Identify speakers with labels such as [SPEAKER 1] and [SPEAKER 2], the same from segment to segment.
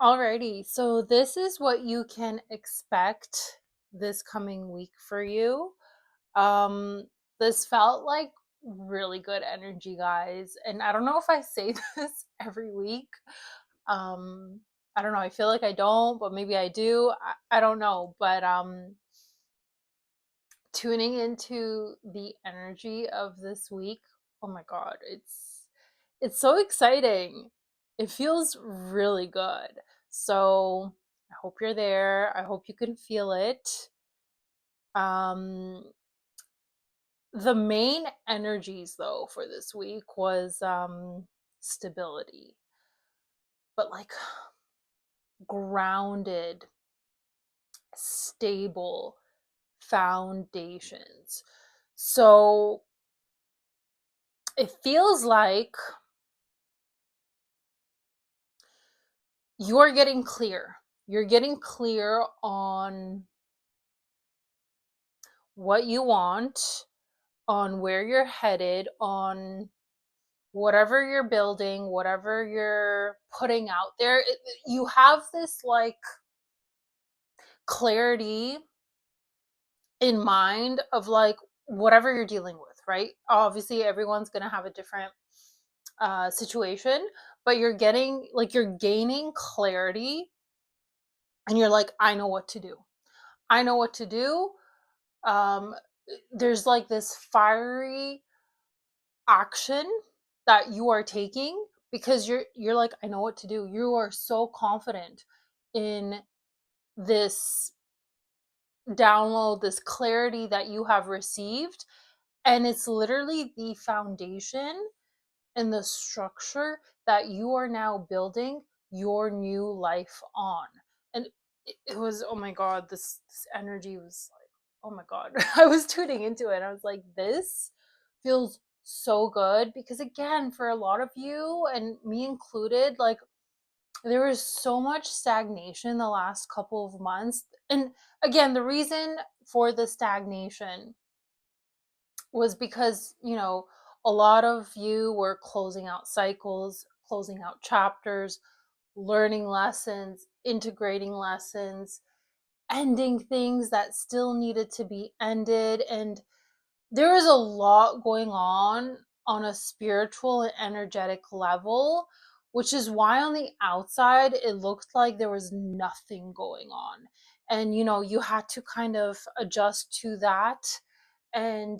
[SPEAKER 1] Alrighty, so this is what you can expect this coming week for you. Um, this felt like really good energy, guys, and I don't know if I say this every week. Um, I don't know. I feel like I don't, but maybe I do. I don't know, but tuning into the energy of this week, oh my god, it's so exciting. It feels really good. So I hope you're there. I hope you can feel it. Um, the main energies though for this week was stability, but like grounded, stable foundations. So it feels like you're getting clear. You're getting clear on what you want, on where you're headed, on whatever you're building, whatever you're putting out there. You have this like clarity in mind of like whatever you're dealing with, right? Obviously, everyone's going to have a different situation, but you're gaining clarity and you're like, I know what to do. I know what to do. um there's like this fiery action that you are taking because you're like, I know what to do. You are so confident in this download, this clarity that you have received, and it's literally the foundation and the structure that you are now building your new life on. And it was, oh my god, this energy was like, oh my god. I was tuning into it. I was like, this feels so good because again, for a lot of you and me included, like there was so much stagnation the last couple of months. And again, the reason for the stagnation was because, a lot of you were closing out cycles, closing out chapters, learning lessons, integrating lessons, ending things that still needed to be ended. And there is a lot going on a spiritual and energetic level, which is why on the outside it looked like there was nothing going on. And you had to kind of adjust to that and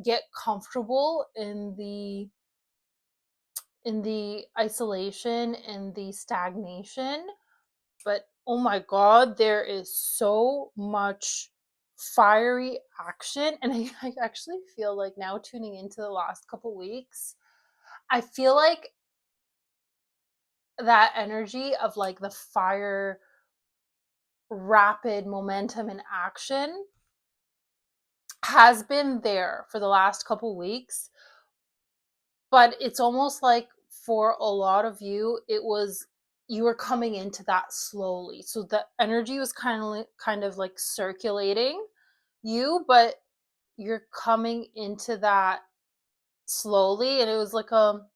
[SPEAKER 1] get comfortable in the isolation and the stagnation. But oh my god, there is so much fiery action. And I actually feel like now, tuning into the last couple weeks, I feel like that energy of like the fire, rapid momentum and action has been there for the last couple weeks. But it's almost like for a lot of you, you were coming into that slowly. So the energy was kind of like circulating you, but you're coming into that slowly. And it was like it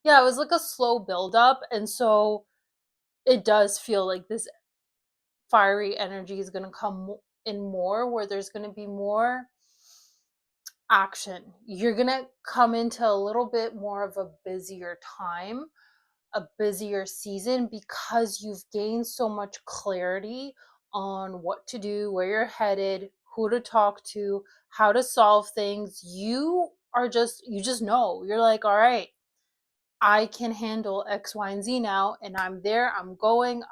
[SPEAKER 1] was like a slow buildup. And so it does feel like this fiery energy is going to come in more, where there's going to be more action. You're going to come into a little bit more of a busier time, a busier season, because you've gained so much clarity on what to do, where you're headed, who to talk to, how to solve things. You just know. You're like, all right, I can handle X, Y, and Z now, and I'm there. I'm going.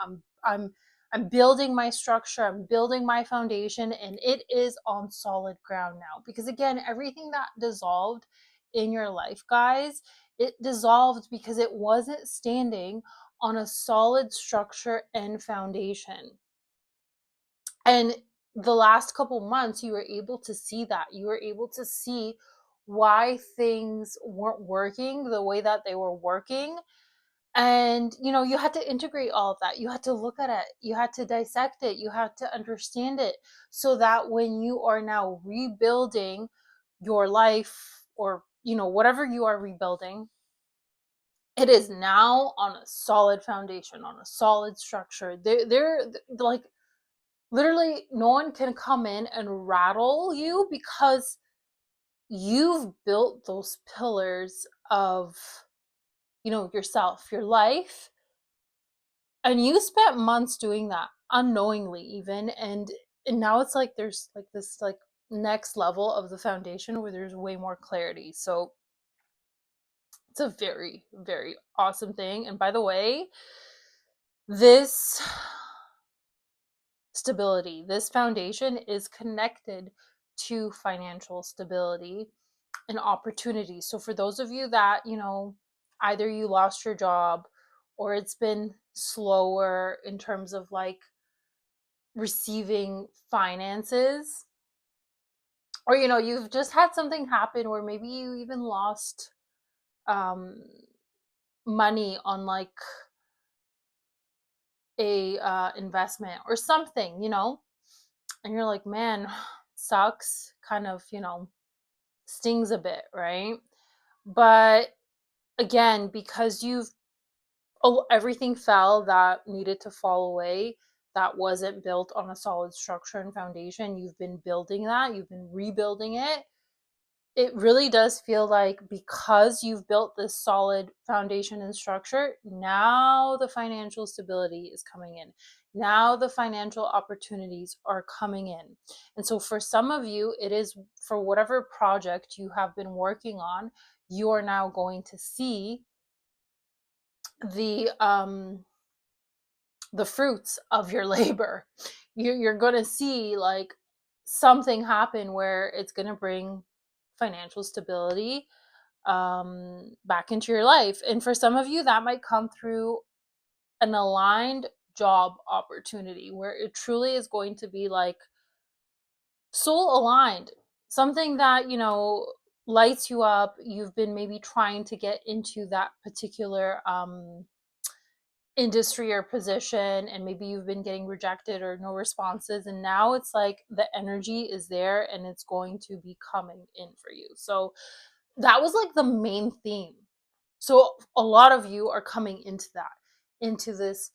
[SPEAKER 1] I'm building my structure. I'm building my foundation, and it is on solid ground now. Because again, everything that dissolved in your life, guys, it dissolved because it wasn't standing on a solid structure and foundation. And the last couple months, you were able to see that. You were able to see why things weren't working the way that they were working. And you had to integrate all of that. You had to look at it, you had to dissect it, you had to understand it, so that when you are now rebuilding your life, or whatever you are rebuilding, it is now on a solid foundation, on a solid structure. They're like, literally no one can come in and rattle you because you've built those pillars of, yourself, your life, and you spent months doing that unknowingly even, and now it's like there's like this like next level of the foundation where there's way more clarity. So it's a very, very awesome thing. And by the way, this stability, this foundation is connected to financial stability and opportunity. So for those of you that, either you lost your job or it's been slower in terms of like receiving finances, or you've just had something happen where maybe you even lost um money on like a investment or something, and you're like, man, sucks, kind of, stings a bit, right? But again, because everything fell that needed to fall away, that wasn't built on a solid structure and foundation, you've been building that, you've been rebuilding it. It really does feel like, because you've built this solid foundation and structure, now the financial stability is coming in. Now the financial opportunities are coming in. And so for some of you, it is for whatever project you have been working on, you are now going to see the fruits of your labor. You're going to see like something happen where it's going to bring financial stability back into your life. And for some of you, that might come through an aligned job opportunity where it truly is going to be like soul aligned, something that, lights you up. You've been maybe trying to get into that particular industry or position, and maybe you've been getting rejected or no responses, and now it's like the energy is there and it's going to be coming in for you. So that was like the main theme. So a lot of you are coming into that, into this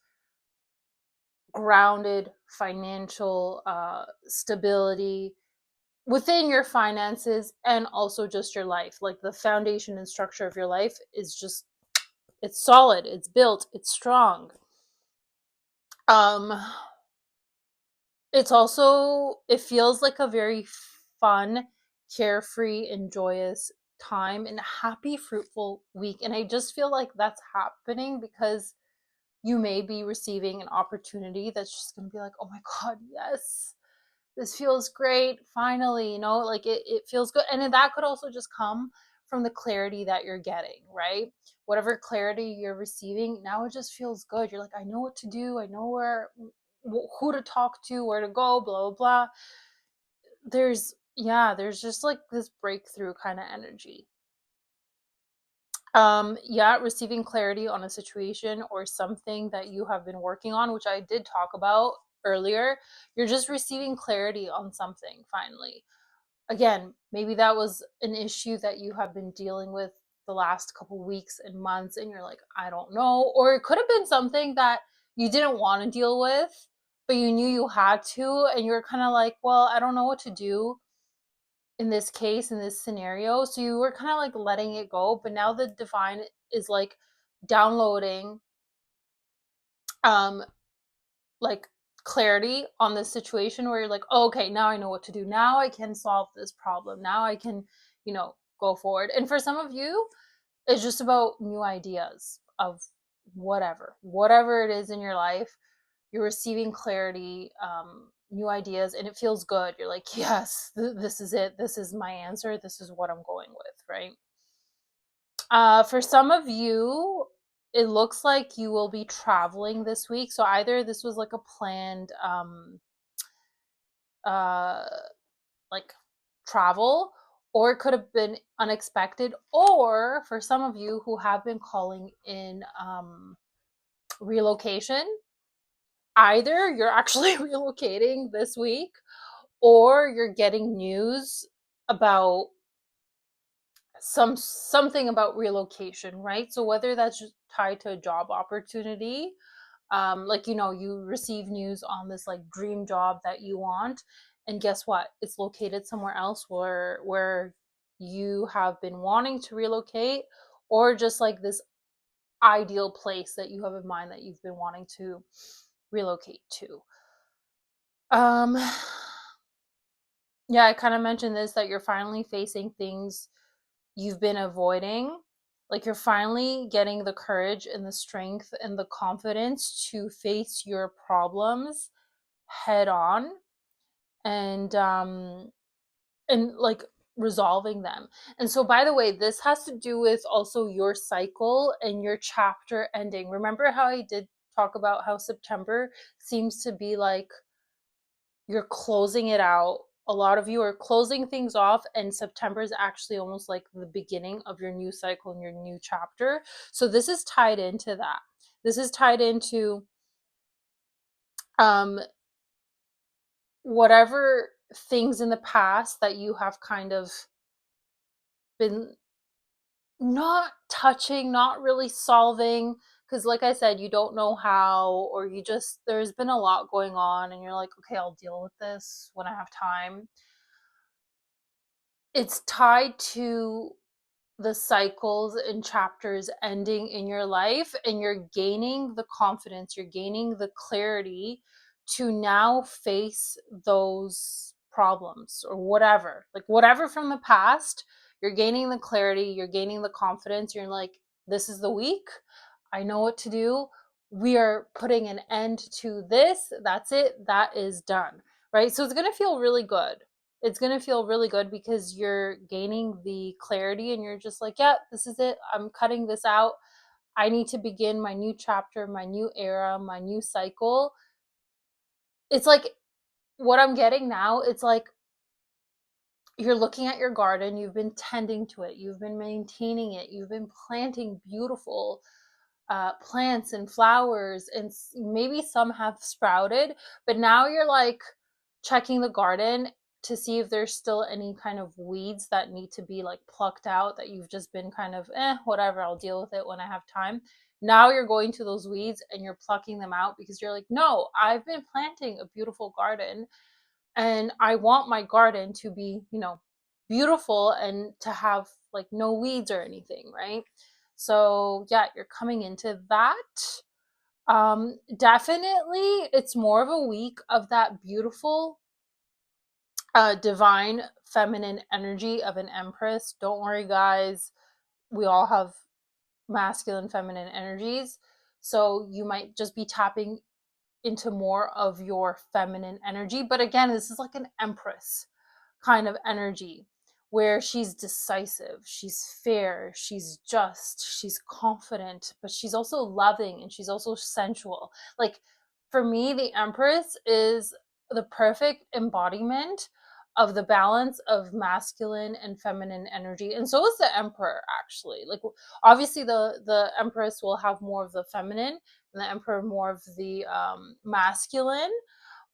[SPEAKER 1] grounded financial stability within your finances, and also just your life. Like the foundation and structure of your life is just, it's solid, it's built, it's strong. um it's also, it feels like a very fun, carefree and joyous time and happy, fruitful week. And I just feel like that's happening because you may be receiving an opportunity that's just going to be like, oh my God, yes, this feels great. Finally, like it feels good. And then that could also just come from the clarity that you're getting, right? Whatever clarity you're receiving, now it just feels good. You're like, I know what to do. I know who to talk to, where to go, blah, blah, blah. There's just like this breakthrough kind of energy. Receiving clarity on a situation or something that you have been working on, which I did talk about earlier. You're just receiving clarity on something finally. Again, maybe that was an issue that you have been dealing with the last couple weeks and months, and you're like, I don't know. Or it could have been something that you didn't want to deal with, but you knew you had to, and you're kind of like, well, I don't know what to do in this case, in this scenario. So you were kind of like letting it go, but now the divine is like downloading um like clarity on this situation where you're like, oh, okay, now I know what to do. Now I can solve this problem. Now I can, go forward. And for some of you, it's just about new ideas of whatever it is in your life. You're receiving clarity, new ideas, and it feels good. You're like, yes, this is it. This is my answer. This is what I'm going with, right? For some of you, it looks like you will be traveling this week. So either this was like a planned uh like travel, or it could have been unexpected, or for some of you who have been calling in relocation, either you're actually relocating this week, or you're getting news about something about relocation, right? So whether that's just tied to a job opportunity, like, you receive news on this like dream job that you want, and guess what, it's located somewhere else where you have been wanting to relocate, or just like this ideal place that you have in mind that you've been wanting to relocate to. um yeah, I kind of mentioned this, that you're finally facing things you've been avoiding. Like, you're finally getting the courage and the strength and the confidence to face your problems head on, and like resolving them. And so, by the way, this has to do with also your cycle and your chapter ending. Remember how I did talk about how September seems to be like you're closing it out? A lot of you are closing things off, and September is actually almost like the beginning of your new cycle and your new chapter. So this is tied into that. This is tied into um whatever things in the past that you have kind of been not touching, not really solving, because like I said, you don't know how, or there's been a lot going on and you're like, okay, I'll deal with this when I have time. It's tied to the cycles and chapters ending in your life, and you're gaining the confidence, you're gaining the clarity to now face those problems or whatever, like whatever from the past. You're gaining the clarity, you're gaining the confidence. You're like, this is the week, I know what to do, we are putting an end to this, that's it, that is done, right? So it's going to feel really good. It's going to feel really good because you're gaining the clarity, and you're just like, yeah, this is it, I'm cutting this out, I need to begin my new chapter, my new era, my new cycle. It's like, what I'm getting now, it's like you're looking at your garden, you've been tending to it, you've been maintaining it, you've been planting beautiful plants and flowers, and maybe some have sprouted, but now you're like checking the garden to see if there's still any kind of weeds that need to be like plucked out, that you've just been kind of whatever, I'll deal with it when I have time. Now you're going to those weeds and you're plucking them out, because you're like, no, I've been planting a beautiful garden, and I want my garden to be, beautiful, and to have like no weeds or anything, right? So yeah, you're coming into that. Definitely it's more of a week of that beautiful divine feminine energy of an empress. Don't worry, guys, we all have masculine feminine energies, so you might just be tapping into more of your feminine energy. But again, this is like an empress kind of energy, where she's decisive, she's fair, she's just, she's confident, but she's also loving, and she's also sensual. Like, for me, the Empress is the perfect embodiment of the balance of masculine and feminine energy. And so is the Emperor, actually. Like, obviously the Empress will have more of the feminine, and the Emperor more of the masculine,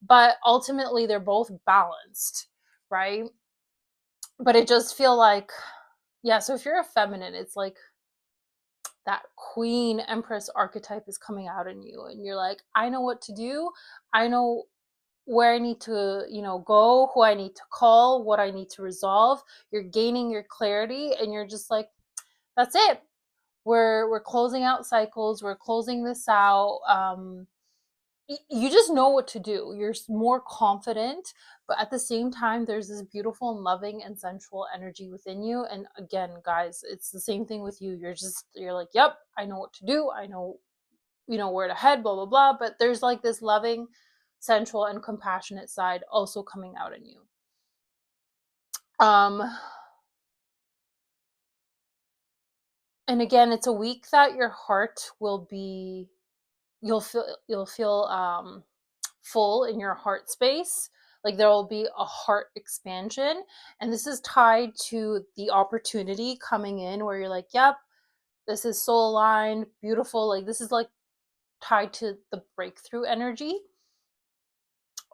[SPEAKER 1] but ultimately they're both balanced, right? But it just feel like, yeah, so if you're a feminine, it's like that queen empress archetype is coming out in you, and you're like, I know what to do, I know where I need to, go, who I need to call, what I need to resolve. You're gaining your clarity, and you're just like, that's it, we're closing out cycles, we're closing this out. You just know what to do. You're more confident, but at the same time, there's this beautiful and loving and sensual energy within you. And again, guys, it's the same thing with you. You're like, yep, I know what to do. I know, where to head, blah, blah, blah. But there's like this loving, sensual, and compassionate side also coming out in you. Um, and again, it's a week that your heart will be, you'll feel full in your heart space. Like, there will be a heart expansion, and this is tied to the opportunity coming in, where you're like, yep, this is soul aligned, beautiful. Like, this is like tied to the breakthrough energy,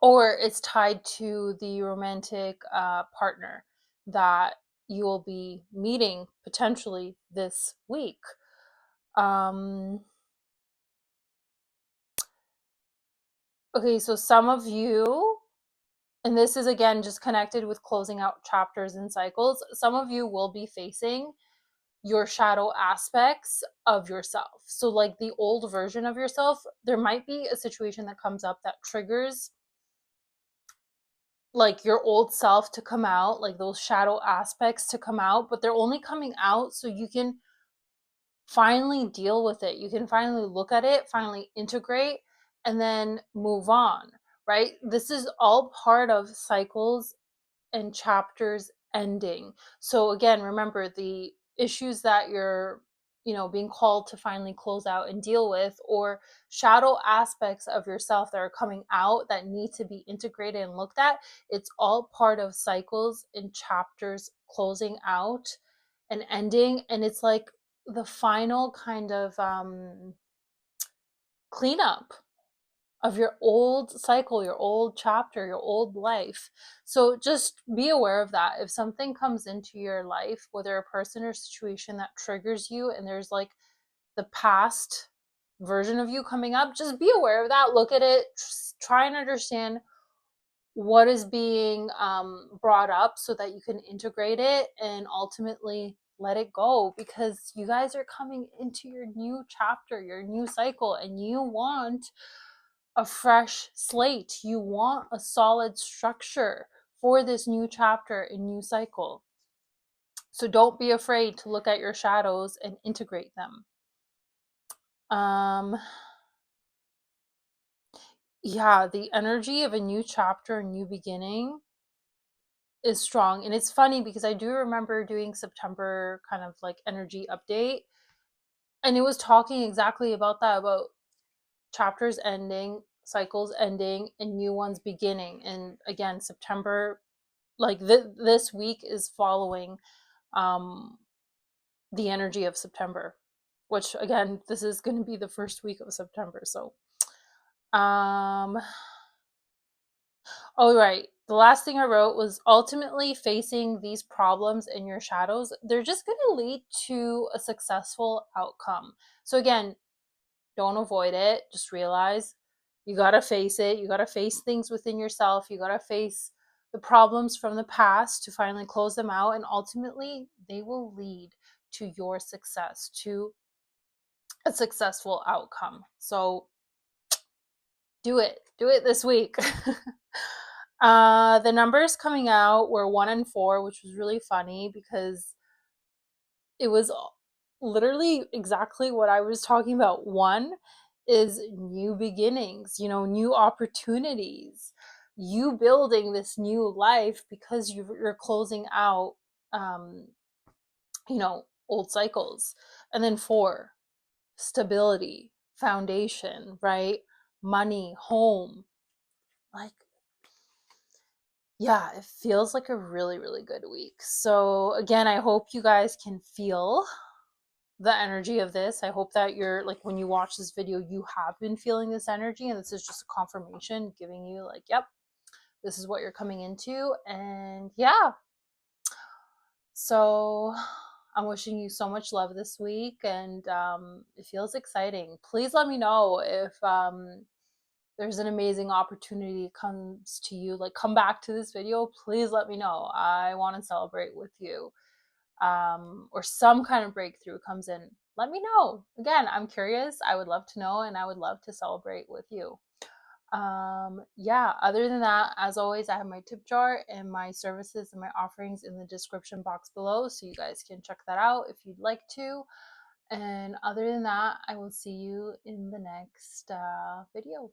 [SPEAKER 1] or it's tied to the romantic partner that you will be meeting potentially this week. Okay, so some of you, and this is again just connected with closing out chapters and cycles, some of you will be facing your shadow aspects of yourself. So, like the old version of yourself, there might be a situation that comes up that triggers like your old self to come out, like those shadow aspects to come out, but they're only coming out so you can finally deal with it. You can finally look at it, finally integrate, and then move on, right? This is all part of cycles and chapters ending. So again, remember the issues that you're, being called to finally close out and deal with, or shadow aspects of yourself that are coming out that need to be integrated and looked at. It's all part of cycles and chapters closing out and ending. And it's like the final kind of cleanup of your old cycle, your old chapter, your old life. So just be aware of that. If something comes into your life, whether a person or situation that triggers you, and there's like the past version of you coming up, just be aware of that. Look at it, try and understand what is being brought up so that you can integrate it and ultimately let it go, because you guys are coming into your new chapter, your new cycle, and you want a fresh slate. You want a solid structure for this new chapter and new cycle. So don't be afraid to look at your shadows and integrate them. Yeah, the energy of a new chapter, a new beginning is strong. And it's funny because I do remember doing September kind of like energy update, and it was talking exactly about that, about chapters ending, cycles ending, and new ones beginning. And again, September, like this week is following um the energy of September, which again, this is going to be the first week of September. So um oh right, the last thing I wrote was ultimately facing these problems in your shadows, they're just going to lead to a successful outcome. So again, don't avoid it, just realize you got to face it. You got to face things within yourself. You got to face the problems from the past to finally close them out, and ultimately they will lead to your success, to a successful outcome. So do it this week. The numbers coming out were 1 and 4, which was really funny because it was literally exactly what I was talking about. 1 is new beginnings, new opportunities, you building this new life because you're closing out, um, old cycles. And then 4, stability, foundation, right? Money, home. Like, yeah, it feels like a really, really good week. So, again, I hope you guys can feel the energy of this. I hope that you're like, when you watch this video, you have been feeling this energy, and this is just a confirmation giving you, like, yep, this is what you're coming into. And yeah, so I'm wishing you so much love this week, and it feels exciting. Please let me know if there's an amazing opportunity comes to you. Like, come back to this video, please let me know. I want to celebrate with you. Or some kind of breakthrough comes in, let me know. Again, I'm curious. I would love to know, and I would love to celebrate with you. Yeah, other than that, as always, I have my tip jar and my services and my offerings in the description box below, so you guys can check that out if you'd like to. And other than that, I will see you in the next video.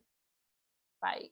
[SPEAKER 1] Bye.